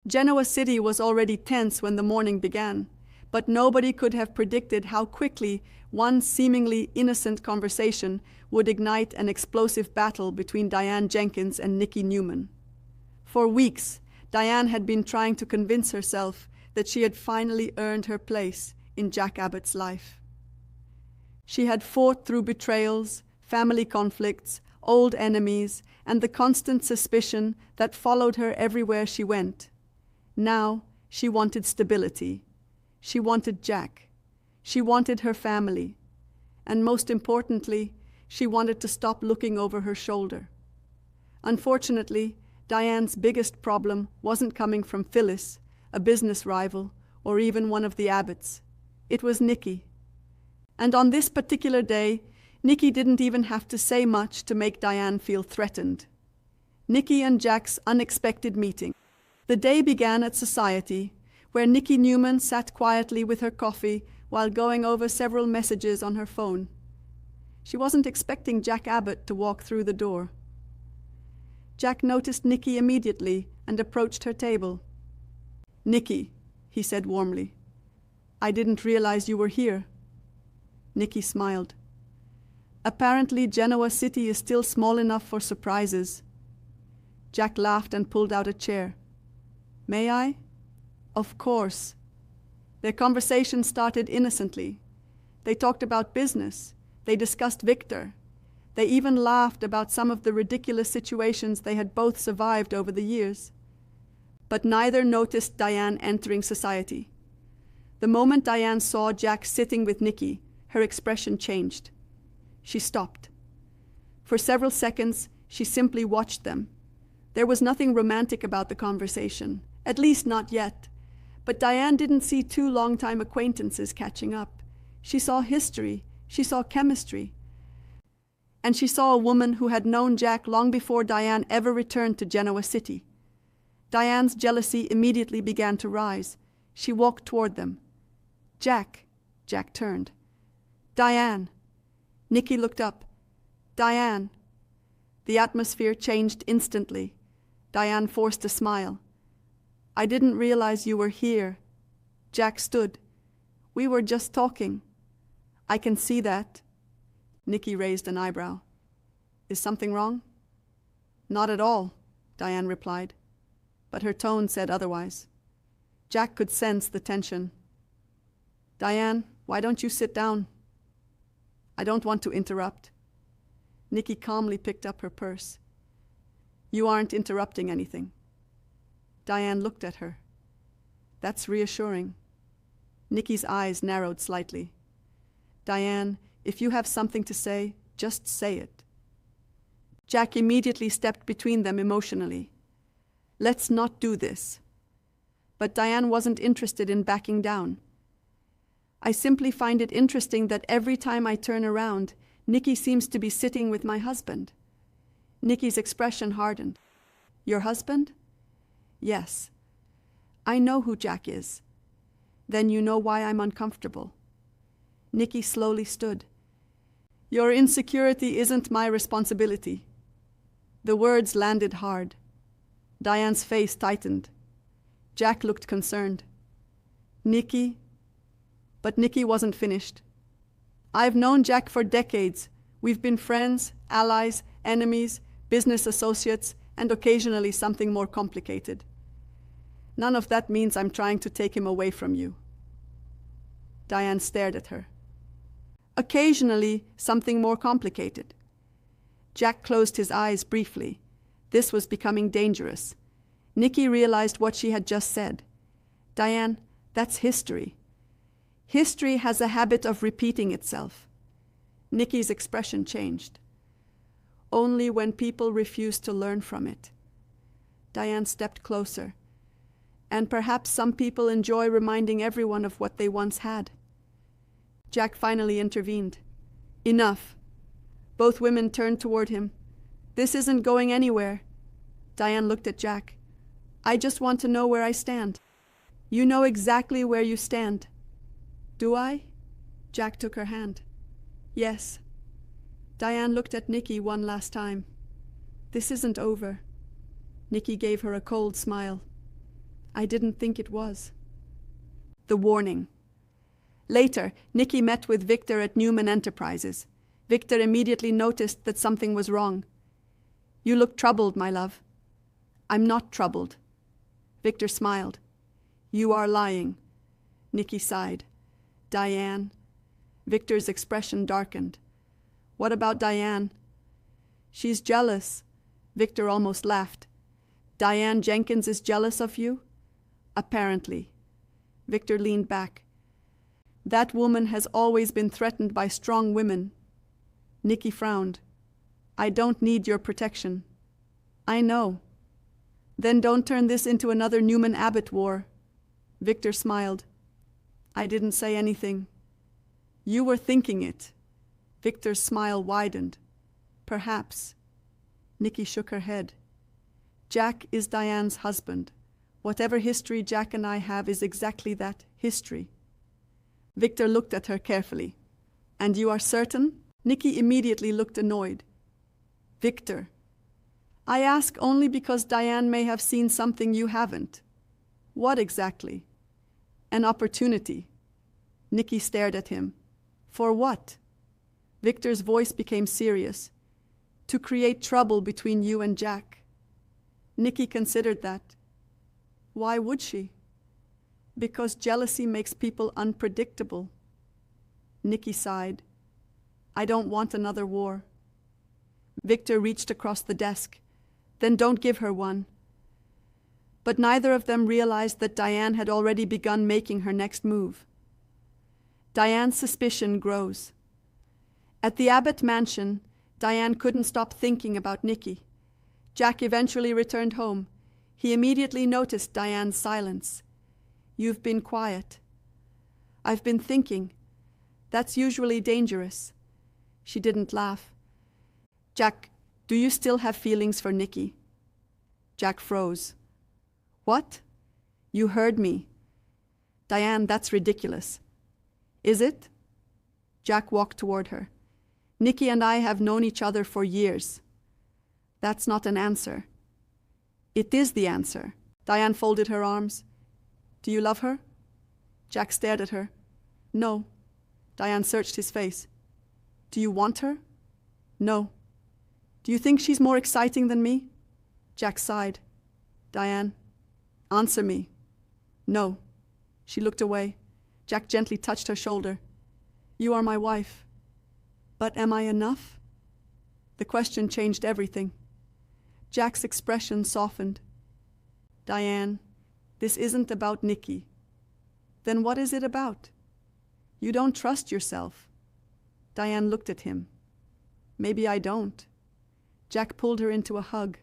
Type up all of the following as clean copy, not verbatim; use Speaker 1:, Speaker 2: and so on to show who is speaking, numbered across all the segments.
Speaker 1: Genoa City was already tense when the morning began, but nobody could have predicted how quickly one seemingly innocent conversation would ignite an explosive battle between Diane Jenkins and Nikki Newman. For weeks, Diane had been trying to convince herself that she had finally earned her place in Jack Abbott's life. She had fought through betrayals, family conflicts, old enemies, and the constant suspicion that followed her everywhere she went. Now she wanted stability. She wanted Jack. She wanted her family. And most importantly, she wanted to stop looking over her shoulder. Unfortunately, Diane's biggest problem wasn't coming from Phyllis, a business rival, or even one of the Abbotts. It was Nikki. And on this particular day, Nikki didn't even have to say much to make Diane feel threatened. Nikki and Jack's unexpected meeting. The day began at Society, where Nikki Newman sat quietly with her coffee while going over several messages on her phone. She wasn't expecting Jack Abbott to walk through the door. Jack noticed Nikki immediately and approached her table. "Nikki," he said warmly, "I didn't realize you were here." Nikki smiled. Apparently, Genoa City is still small enough for surprises. Jack laughed and pulled out a chair. "May I?" "Of course." Their conversation started innocently. They talked about business. They discussed Victor. They even laughed about some of the ridiculous situations they had both survived over the years. But neither noticed Diane entering Society. The moment Diane saw Jack sitting with Nikki, her expression changed. She stopped. For several seconds, she simply watched them. There was nothing romantic about the conversation, at least not yet. But Diane didn't see two longtime acquaintances catching up. She saw history. She saw chemistry. And she saw a woman who had known Jack long before Diane ever returned to Genoa City. Diane's jealousy immediately began to rise. She walked toward them. "Jack." Jack turned. "Diane." Nikki looked up. "Diane." The atmosphere changed instantly. Diane forced a smile. "I didn't realize you were here." Jack stood. "We were just talking." "I can see that." Nikki raised an eyebrow. "Is something wrong?" "Not at all," Diane replied, but her tone said otherwise. Jack could sense the tension. "Diane, why don't you sit down?" "I don't want to interrupt." Nikki calmly picked up her purse. "You aren't interrupting anything." Diane looked at her. "That's reassuring." Nikki's eyes narrowed slightly. "Diane, if you have something to say, just say it." Jack immediately stepped between them emotionally. "Let's not do this." But Diane wasn't interested in backing down. "I simply find it interesting that every time I turn around, Nikki seems to be sitting with my husband." Nikki's expression hardened. "Your husband?" "Yes." "I know who Jack is." "Then you know why I'm uncomfortable." Nikki slowly stood. "Your insecurity isn't my responsibility." The words landed hard. Diane's face tightened. Jack looked concerned. "Nikki?" But Nikki wasn't finished. "I've known Jack for decades. We've been friends, allies, enemies, business associates, and occasionally something more complicated. None of that means I'm trying to take him away from you." Diane stared at her. "Occasionally something more complicated." Jack closed his eyes briefly. This was becoming dangerous. Nikki realized what she had just said. "Diane, that's history. History has a habit of repeating itself." Nikki's expression changed. "Only when people refuse to learn from it." Diane stepped closer. "And perhaps some people enjoy reminding everyone of what they once had." Jack finally intervened. "Enough." Both women turned toward him. "This isn't going anywhere." Diane looked at Jack. "I just want to know where I stand." "You know exactly where you stand." "Do I?" Jack took her hand. "Yes." Diane looked at Nikki one last time. "This isn't over." Nikki gave her a cold smile. I didn't think it was. The warning. Later, Nikki met with Victor at Newman Enterprises. Victor immediately noticed that something was wrong. You look troubled, my love. I'm not troubled. Victor smiled. You are lying. Nikki sighed. Diane. Victor's expression darkened. What about Diane? She's jealous. Victor almost laughed. Diane Jenkins is jealous of you? Apparently. Victor leaned back. That woman has always been threatened by strong women. Nikki frowned. I don't need your protection. I know. Then don't turn this into another Newman Abbott war. Victor smiled. I didn't say anything. You were thinking it. Victor's smile widened. Perhaps. Nikki shook her head. Jack is Diane's husband. Whatever history Jack and I have is exactly that, history. Victor looked at her carefully. And you are certain? Nikki immediately looked annoyed. Victor. I ask only because Diane may have seen something you haven't. What exactly? An opportunity. Nikki stared at him. For what? Victor's voice became serious. To create trouble between you and Jack. Nikki considered that. Why would she? Because jealousy makes people unpredictable. Nikki sighed. I don't want another war. Victor reached across the desk. Then don't give her one. But neither of them realized that Diane had already begun making her next move. Diane's suspicion grows. At the Abbott mansion, Diane couldn't stop thinking about Nikki. Jack eventually returned home. He immediately noticed Diane's silence. You've been quiet. I've been thinking. That's usually dangerous. She didn't laugh. Jack, do you still have feelings for Nikki? Jack froze. What? You heard me. Diane, that's ridiculous. Is it? Jack walked toward her. Nikki and I have known each other for years. That's not an answer. It is the answer. Diane folded her arms. Do you love her? Jack stared at her. No. Diane searched his face. Do you want her? No. Do you think she's more exciting than me? Jack sighed. Diane, answer me. No. She looked away. Jack gently touched her shoulder. You are my wife. But am I enough? The question changed everything. Jack's expression softened. Diane, this isn't about Nikki. Then what is it about? You don't trust yourself. Diane looked at him. Maybe I don't. Jack pulled her into a hug,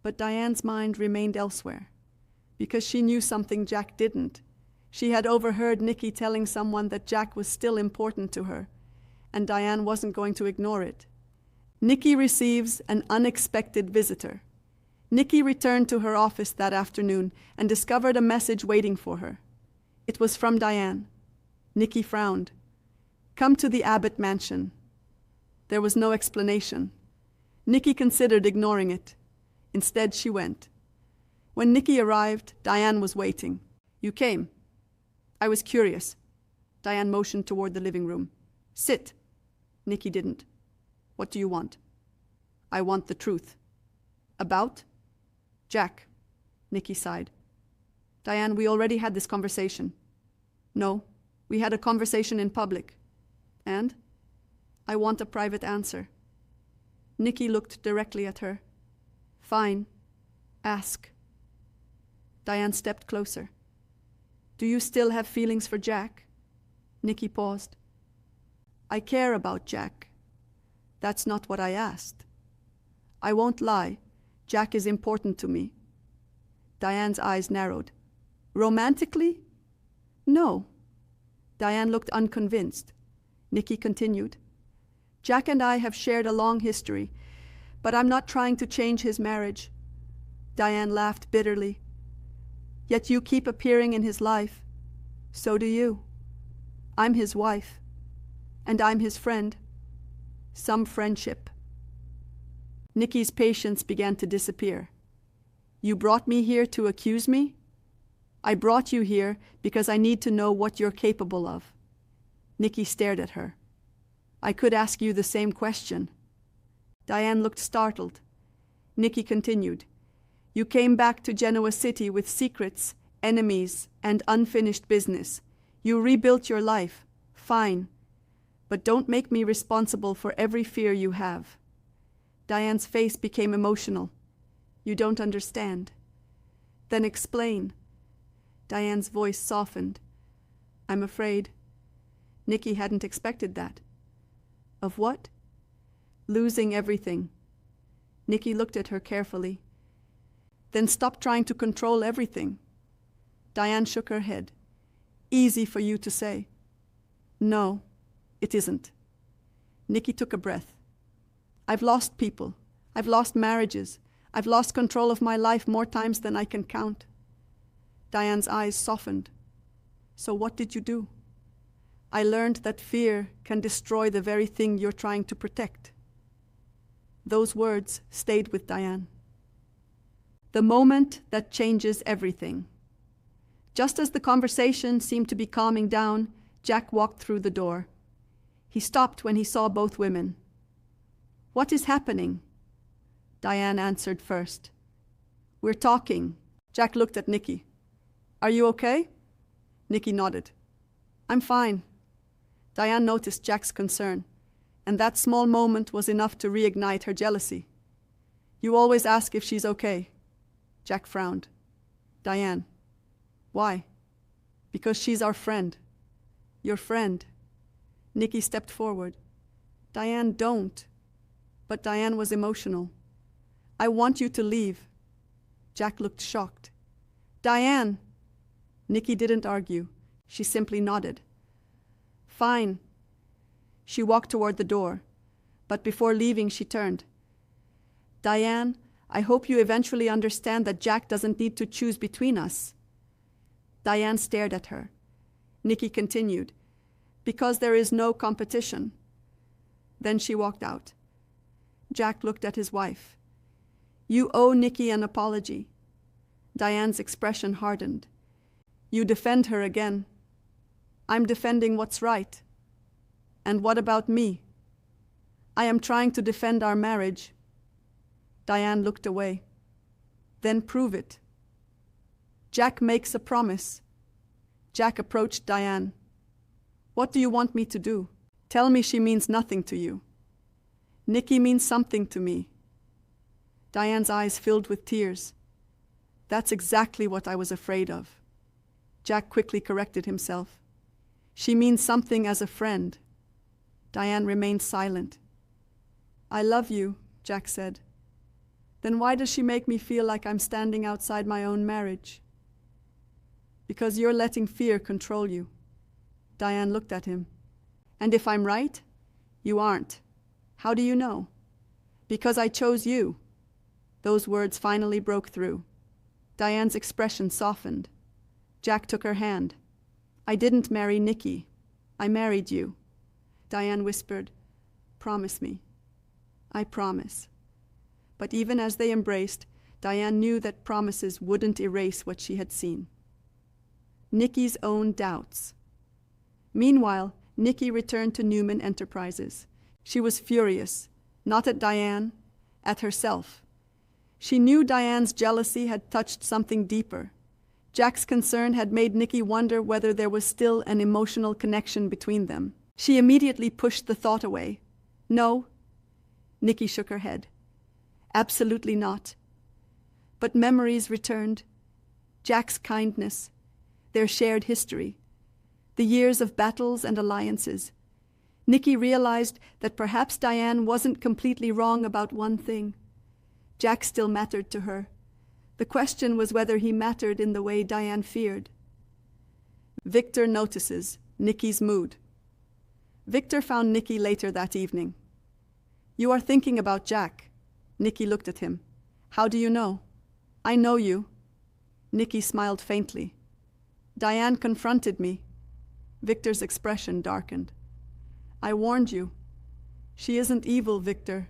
Speaker 1: but Diane's mind remained elsewhere, because she knew something Jack didn't. She had overheard Nikki telling someone that Jack was still important to her, and Diane wasn't going to ignore it. Nikki receives an unexpected visitor. Nikki returned to her office that afternoon and discovered a message waiting for her. It was from Diane. Nikki frowned. Come to the Abbott mansion. There was no explanation. Nikki considered ignoring it. Instead, she went. When Nikki arrived, Diane was waiting. You came. I was curious. Diane motioned toward the living room. Sit. Nikki didn't. What do you want? I want the truth. About? Jack. Nikki sighed. Diane, we already had this conversation. No, we had a conversation in public. And? I want a private answer. Nikki looked directly at her. Fine. Ask. Diane stepped closer. Do you still have feelings for Jack? Nikki paused. I care about Jack. That's not what I asked. I won't lie. Jack is important to me. Diane's eyes narrowed. Romantically? No. Diane looked unconvinced. Nikki continued. Jack and I have shared a long history, but I'm not trying to change his marriage. Diane laughed bitterly. Yet you keep appearing in his life. So do you. I'm his wife. And I'm his friend. Some friendship. Nikki's patience began to disappear. You brought me here to accuse me? I brought you here because I need to know what you're capable of. Nikki stared at her. I could ask you the same question. Diane looked startled. Nikki continued. You came back to Genoa City with secrets, enemies, and unfinished business. You rebuilt your life. Fine. But don't make me responsible for every fear you have. Diane's face became emotional. You don't understand. Then explain. Diane's voice softened. I'm afraid. Nikki hadn't expected that. Of what? Losing everything. Nikki looked at her carefully. Then stop trying to control everything. Diane shook her head. Easy for you to say. No, it isn't. Nikki took a breath. I've lost people. I've lost marriages. I've lost control of my life more times than I can count. Diane's eyes softened. So what did you do? I learned that fear can destroy the very thing you're trying to protect. Those words stayed with Diane. The moment that changes everything. Just as the conversation seemed to be calming down, Jack walked through the door. He stopped when he saw both women. What is happening? Diane answered first. We're talking. Jack looked at Nikki. Are you okay? Nikki nodded. I'm fine. Diane noticed Jack's concern, and that small moment was enough to reignite her jealousy. You always ask if she's okay. Jack frowned. Diane. Why? Because she's our friend. Your friend. Nikki stepped forward. Diane, don't. But Diane was emotional. I want you to leave. Jack looked shocked. Diane! Nikki didn't argue. She simply nodded. Fine. She walked toward the door, but before leaving she turned. Diane, I hope you eventually understand that Jack doesn't need to choose between us. Diane stared at her. Nikki continued, because there is no competition. Then she walked out. Jack looked at his wife. You owe Nikki an apology. Diane's expression hardened. You defend her again. I'm defending what's right. And what about me? I am trying to defend our marriage. Diane looked away. Then prove it. Jack makes a promise. Jack approached Diane. What do you want me to do? Tell me she means nothing to you. Nikki means something to me. Diane's eyes filled with tears. That's exactly what I was afraid of. Jack quickly corrected himself. She means something as a friend. Diane remained silent. I love you, Jack said. Then why does she make me feel like I'm standing outside my own marriage? Because you're letting fear control you. Diane looked at him. And if I'm right, you aren't. How do you know? Because I chose you. Those words finally broke through. Diane's expression softened. Jack took her hand. I didn't marry Nikki. I married you. Diane whispered, Promise me. I promise. But even as they embraced, Diane knew that promises wouldn't erase what she had seen. Nikki's own doubts. Meanwhile, Nikki returned to Newman Enterprises. She was furious, not at Diane, at herself. She knew Diane's jealousy had touched something deeper. Jack's concern had made Nikki wonder whether there was still an emotional connection between them. She immediately pushed the thought away. No. Nikki shook her head. Absolutely not. But memories returned. Jack's kindness, their shared history, the years of battles and alliances. Nikki realized that perhaps Diane wasn't completely wrong about one thing. Jack still mattered to her. The question was whether he mattered in the way Diane feared. Victor notices Nikki's mood. Victor found Nikki later that evening. You are thinking about Jack. Nikki looked at him. How do you know? I know you. Nikki smiled faintly. Diane confronted me. Victor's expression darkened. I warned you. She isn't evil, Victor.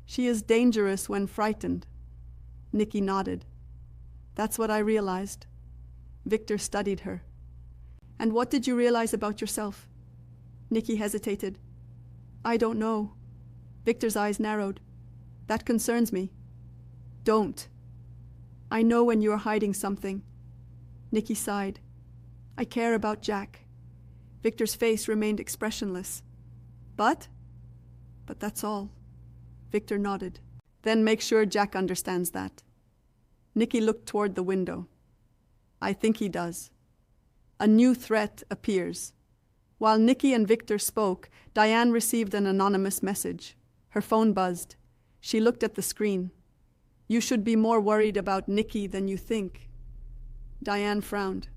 Speaker 1: She is dangerous when frightened. Nikki nodded. That's what I realized. Victor studied her. And what did you realize about yourself? Nikki hesitated. I don't know. Victor's eyes narrowed. That concerns me. Don't. I know when you are hiding something. Nikki sighed. I care about Jack. Victor's face remained expressionless. But that's all. Victor nodded. Then make sure Jack understands that. Nikki looked toward the window. I think he does. A new threat appears. While Nikki and Victor spoke, Diane received an anonymous message. Her phone buzzed. She looked at the screen. You should be more worried about Nikki than you think. Diane frowned.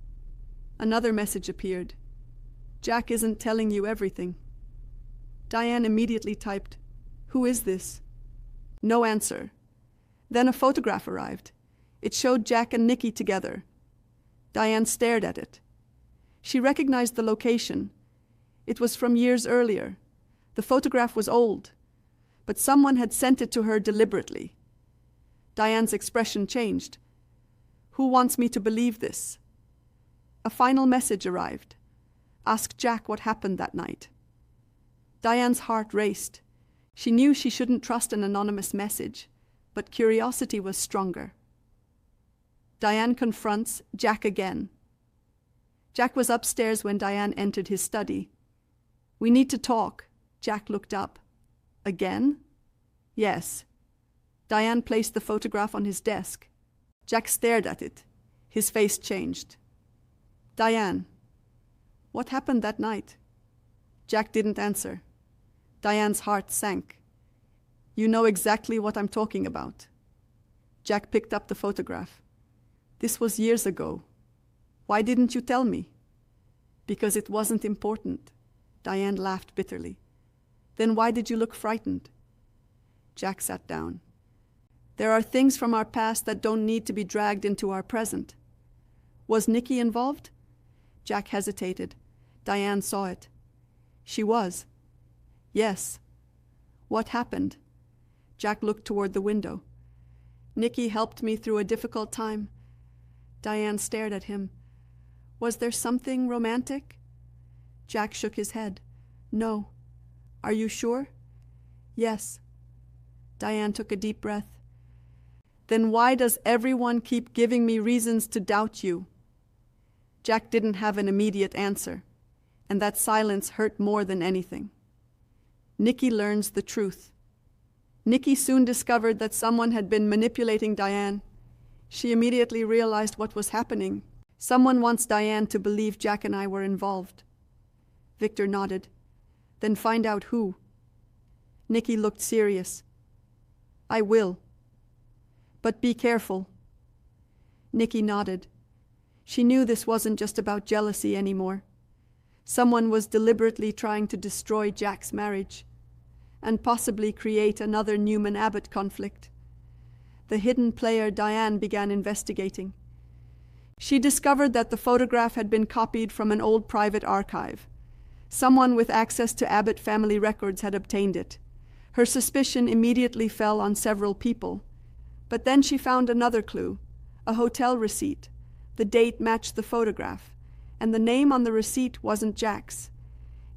Speaker 1: Another message appeared. Jack isn't telling you everything. Diane immediately typed, Who is this? No answer. Then a photograph arrived. It showed Jack and Nikki together. Diane stared at it. She recognized the location. It was from years earlier. The photograph was old, but someone had sent it to her deliberately. Diane's expression changed. Who wants me to believe this? A final message arrived. Ask Jack what happened that night. Diane's heart raced. She knew she shouldn't trust an anonymous message, but curiosity was stronger. Diane confronts Jack again. Jack was upstairs when Diane entered his study. We need to talk. Jack looked up. Again? Yes. Diane placed the photograph on his desk. Jack stared at it. His face changed. Diane, what happened that night? Jack didn't answer. Diane's heart sank. You know exactly what I'm talking about. Jack picked up the photograph. This was years ago. Why didn't you tell me? Because it wasn't important. Diane laughed bitterly. Then why did you look frightened? Jack sat down. There are things from our past that don't need to be dragged into our present. Was Nikki involved? Jack hesitated. Diane saw it. She was. Yes. What happened? Jack looked toward the window. Nikki helped me through a difficult time. Diane stared at him. Was there something romantic? Jack shook his head. No. Are you sure? Yes. Diane took a deep breath. Then why does everyone keep giving me reasons to doubt you? Jack didn't have an immediate answer, and that silence hurt more than anything. Nikki learns the truth. Nikki soon discovered that someone had been manipulating Diane. She immediately realized what was happening. Someone wants Diane to believe Jack and I were involved. Victor nodded. Then find out who. Nikki looked serious. I will. But be careful. Nikki nodded. She knew this wasn't just about jealousy anymore. Someone was deliberately trying to destroy Jack's marriage and possibly create another Newman Abbott conflict. The hidden player Diane began investigating. She discovered that the photograph had been copied from an old private archive. Someone with access to Abbott family records had obtained it. Her suspicion immediately fell on several people. But then she found another clue, a hotel receipt. The date matched the photograph, and the name on the receipt wasn't Jack's.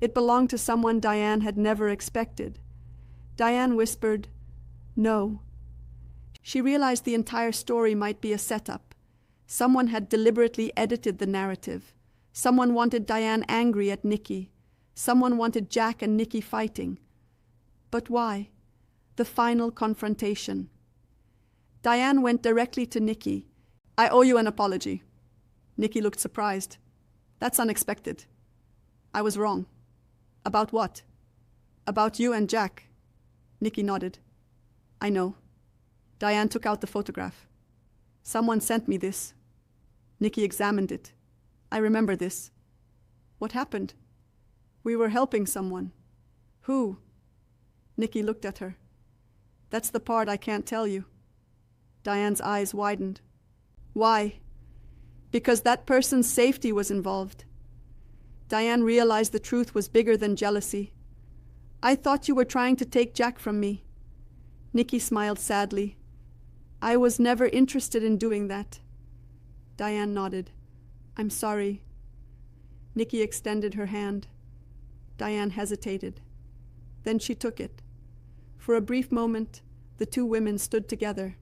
Speaker 1: It belonged to someone Diane had never expected. Diane whispered, "No." She realized the entire story might be a setup. Someone had deliberately edited the narrative. Someone wanted Diane angry at Nikki. Someone wanted Jack and Nikki fighting. But why? The final confrontation. Diane went directly to Nikki. I owe you an apology. Nikki looked surprised. That's unexpected. I was wrong. About what? About you and Jack. Nikki nodded. I know. Diane took out the photograph. Someone sent me this. Nikki examined it. I remember this. What happened? We were helping someone. Who? Nikki looked at her. That's the part I can't tell you. Diane's eyes widened. Why? Because that person's safety was involved. Diane realized the truth was bigger than jealousy. I thought you were trying to take Jack from me. Nikki smiled sadly. I was never interested in doing that. Diane nodded. I'm sorry. Nikki extended her hand. Diane hesitated. Then she took it. For a brief moment, the two women stood together,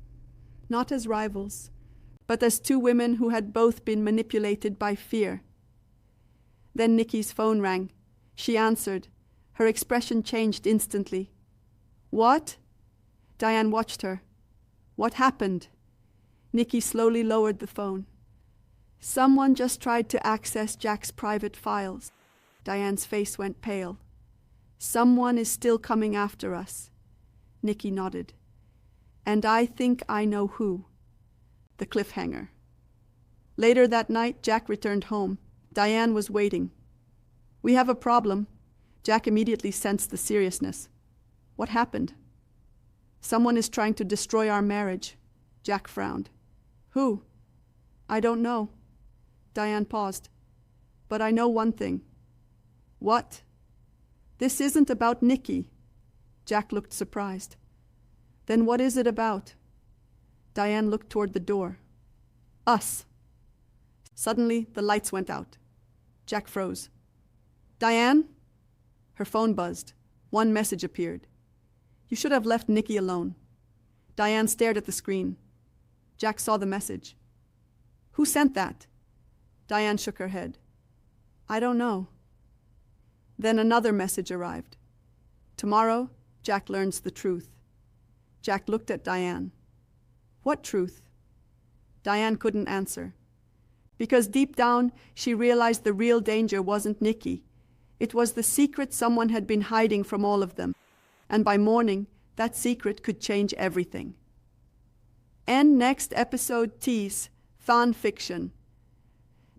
Speaker 1: not as rivals, but as two women who had both been manipulated by fear. Then Nikki's phone rang. She answered. Her expression changed instantly. What? Diane watched her. What happened? Nikki slowly lowered the phone. Someone just tried to access Jack's private files. Diane's face went pale. Someone is still coming after us. Nikki nodded. And I think I know who. The cliffhanger. Later that night, Jack returned home. Diane was waiting. We have a problem. Jack immediately sensed the seriousness. What happened? Someone is trying to destroy our marriage. Jack frowned. Who? I don't know. Diane paused. But I know one thing. What? This isn't about Nikki. Jack looked surprised. Then what is it about? Diane looked toward the door. Us. Suddenly, the lights went out. Jack froze. Diane? Her phone buzzed. One message appeared. You should have left Nikki alone. Diane stared at the screen. Jack saw the message. Who sent that? Diane shook her head. I don't know. Then another message arrived. Tomorrow, Jack learns the truth. Jack looked at Diane. What truth? Diane couldn't answer. Because deep down, she realized the real danger wasn't Nikki. It was the secret someone had been hiding from all of them. And by morning, that secret could change everything. End next episode tease, fan fiction.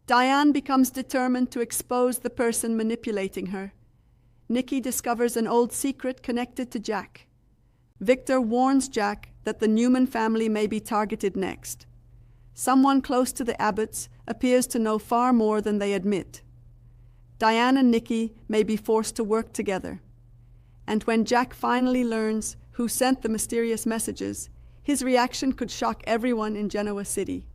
Speaker 1: Diane becomes determined to expose the person manipulating her. Nikki discovers an old secret connected to Jack. Victor warns Jack that the Newman family may be targeted next. Someone close to the Abbotts appears to know far more than they admit. Diane and Nikki may be forced to work together. And when Jack finally learns who sent the mysterious messages, his reaction could shock everyone in Genoa City.